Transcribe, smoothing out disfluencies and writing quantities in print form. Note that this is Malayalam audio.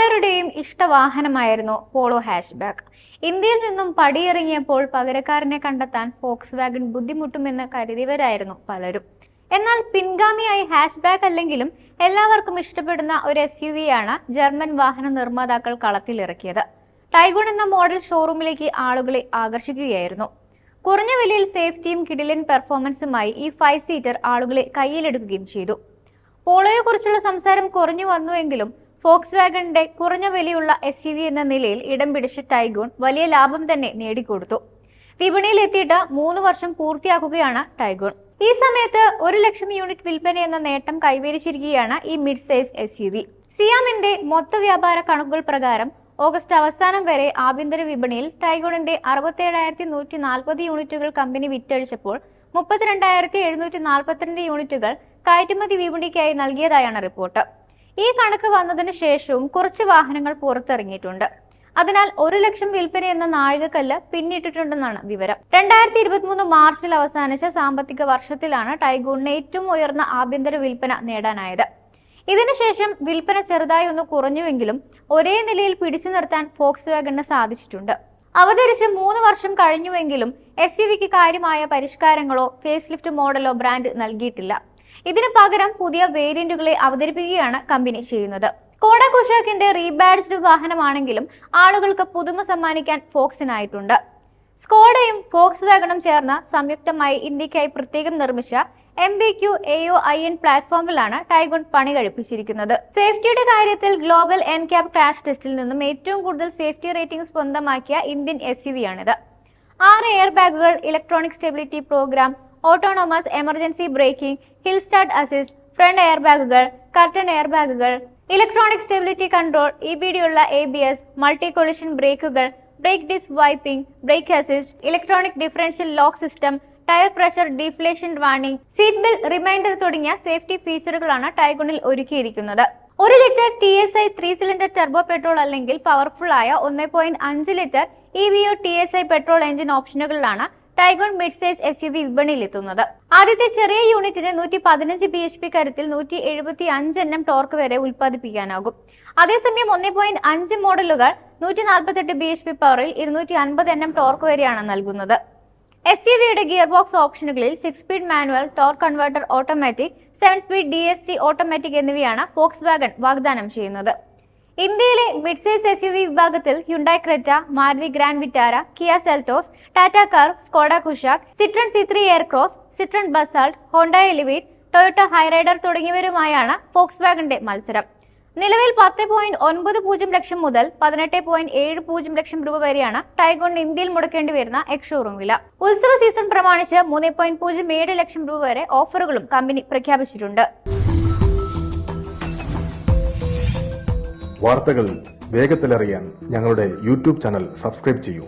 പലരുടെയും ഇഷ്ടവാഹനമായിരുന്നു പോളോ ഹാച്ച്ബാക്ക്. ഇന്ത്യയിൽ നിന്നും പടിയിറങ്ങിയപ്പോൾ പകരക്കാരനെ കണ്ടെത്താൻ ഫോക്സ് വാഗൺ ബുദ്ധിമുട്ടുമെന്ന് കരുതിയവരായിരുന്നു പലരും. എന്നാൽ പിൻഗാമിയായി ഹാച്ച്ബാക്ക് അല്ലെങ്കിലും എല്ലാവർക്കും ഇഷ്ടപ്പെടുന്ന ഒരു SUV ആണ് ജർമ്മൻ വാഹന നിർമ്മാതാക്കൾ കളത്തിലിറക്കിയത്. ടൈഗൂൺ എന്ന മോഡൽ ഷോറൂമിലേക്ക് ആളുകളെ ആകർഷിക്കുകയായിരുന്നു. കുറഞ്ഞ വിലയിൽ സേഫ്റ്റിയും കിടിലൻ പെർഫോമൻസുമായി ഈ 5 സീറ്റർ ആളുകളെ കയ്യിലെടുക്കുകയും ചെയ്തു. പോളോയെക്കുറിച്ചുള്ള സംസാരം കുറഞ്ഞു വന്നുവെങ്കിലും ഫോക്സ് വാഗണിന്റെ കുറഞ്ഞ വിലയുള്ള SUV എന്ന നിലയിൽ ഇടം പിടിച്ച ടൈഗൂൺ വലിയ ലാഭം തന്നെ നേടിക്കൊടുത്തു. വിപണിയിൽ എത്തിയിട്ട് 3 വർഷം പൂർത്തിയാക്കുകയാണ് ടൈഗൂൺ. ഈ സമയത്ത് 1 ലക്ഷം യൂണിറ്റ് വിൽപ്പന എന്ന നേട്ടം കൈവരിച്ചിരിക്കുകയാണ് ഈ മിഡ് സൈസ് SUV. സിയാമിന്റെ മൊത്ത വ്യാപാര കണക്കുകൾ പ്രകാരം ഓഗസ്റ്റ് അവസാനം വരെ ആഭ്യന്തര വിപണിയിൽ ടൈഗൂണിന്റെ 67,140 യൂണിറ്റുകൾ കമ്പനി വിറ്റഴിച്ചപ്പോൾ 32,742 യൂണിറ്റുകൾ കയറ്റുമതി വിപണിക്കായി നൽകിയതായാണ് റിപ്പോർട്ട്. ഈ കണക്ക് വന്നതിന് ശേഷവും കുറച്ച് വാഹനങ്ങൾ പുറത്തിറങ്ങിയിട്ടുണ്ട്. അതിനാൽ 1 ലക്ഷം വിൽപ്പന എന്ന നാഴികക്കല്ല് പിന്നിട്ടിട്ടുണ്ടെന്നാണ് വിവരം. 2023 മാർച്ചിൽ അവസാനിച്ച സാമ്പത്തിക വർഷത്തിലാണ് ടൈഗൂണിന് ഏറ്റവും ഉയർന്ന ആഭ്യന്തര വിൽപ്പന നേടാനായത്. ഇതിനുശേഷം വിൽപ്പന ചെറുതായി ഒന്ന് കുറഞ്ഞുവെങ്കിലും ഒരേ നിലയിൽ പിടിച്ചു നിർത്താൻ ഫോക്സ് വാഗണിന് സാധിച്ചിട്ടുണ്ട്. അവതരിച്ച് 3 വർഷം കഴിഞ്ഞുവെങ്കിലും SUVക്ക് കാര്യമായ പരിഷ്കാരങ്ങളോ ഫേസ് ലിഫ്റ്റ് മോഡലോ ബ്രാൻഡ് നൽകിയിട്ടില്ല. ഇതിനു പകരം പുതിയ വേരിയന്റുകളെ അവതരിപ്പിക്കുകയാണ് കമ്പനി ചെയ്യുന്നത്. സ്കോഡ കുഷാക്കിന്റെ റീബാഡ്ജ്ഡ് വാഹനമാണെങ്കിലും ആളുകൾക്ക് പുതുമ സമ്മാനിക്കാൻ ഫോക്സിനായിട്ടുണ്ട്. സ്കോഡയും ഫോക്സ് വാഗണും ചേർന്ന് സംയുക്തമായി ഇന്ത്യക്കായി പ്രത്യേകം നിർമ്മിച്ച MBQ AOIN പ്ലാറ്റ്ഫോമിലാണ് ടൈഗൂൺ പണി കഴിപ്പിച്ചിരിക്കുന്നത്. സേഫ്റ്റിയുടെ കാര്യത്തിൽ ഗ്ലോബൽ NCAP ക്രാഷ് ടെസ്റ്റിൽ നിന്നും ഏറ്റവും കൂടുതൽ സേഫ്റ്റി റേറ്റിംഗ് സ്വന്തമാക്കിയ ഇന്ത്യൻ SUV ആണിത്. 6 എയർ ബാഗുകൾ, electronic stability programme, autonomous emergency braking, hill start assist, front air ബാഗുകൾ, കർട്ടൻ എയർ ബാഗുകൾ, ഇലക്ട്രോണിക് സ്റ്റെബിലിറ്റി കൺട്രോൾ, EBD ഉള്ള ABS, മൾട്ടി കൊളിഷൻ ബ്രേക്കുകൾ, brake disc wiping, brake assist, electronic differential lock system, tyre pressure deflation warning, seat belt reminder തുടങ്ങിയ സേഫ്റ്റി ഫീച്ചറുകളാണ് ടൈഗൂണിൽ ഒരുക്കിയിരിക്കുന്നത്. 1 litre TSI 3 cylinder turbo petrol അല്ലെങ്കിൽ പവർഫുൾ ആയ 1.5 litre EVO TSI petrol engine ഓപ്ഷനുകളിലാണ് ടൈഗൂൺ മിഡ് സൈസ് SUV വിപണിയിലെത്തുന്നത്. ആദ്യത്തെ ചെറിയ യൂണിറ്റിന് 115 bhp കരുത്തിൽ 175 Nm ടോർക്ക് വരെ ഉൽപ്പാദിപ്പിക്കാനാകും. അതേസമയം 1.5 മോഡലുകൾ 148 bhp പവറിൽ 250 Nm ടോർക്ക് വരെയാണ് നൽകുന്നത്. SUVയുടെ ഗിയർ ബോക്സ് ഓപ്ഷനുകളിൽ 6 speed manual, torque converter automatic, 7 speed DSG automatic എന്നിവയാണ് ഫോക്സ് വാഗൺ വാഗ്ദാനം ചെയ്യുന്നത്. ഇന്ത്യയിലെ മിഡ് സൈസ് SUV വിഭാഗത്തിൽ Hyundai Creta, Maruti Grand Vitara, Kia Seltos, Tata Curvv, Skoda Kushaq, Citroen C3 Aircross, Citroen Basalt, Honda Elevate, Toyota Hyryder തുടങ്ങിയവരുമായാണ് ഫോക്സ് വാഗണിന്റെ മത്സരം. നിലവിൽ 10.90 ലക്ഷം മുതൽ 18.70 ലക്ഷം രൂപ വരെയാണ് ടൈഗൂണിന് ഇന്ത്യയിൽ മുടക്കേണ്ടി വരുന്ന എക്സ്-ഷോറൂം വില. ഉത്സവ സീസൺ പ്രമാണിച്ച് 3.07 ലക്ഷം രൂപ വരെ ഓഫറുകളും കമ്പനി പ്രഖ്യാപിച്ചിട്ടുണ്ട്. വാർത്തകൾ വേഗത്തിലറിയാൻ ഞങ്ങളുടെ YouTube ചാനൽ സബ്സ്ക്രൈബ് ചെയ്യൂ.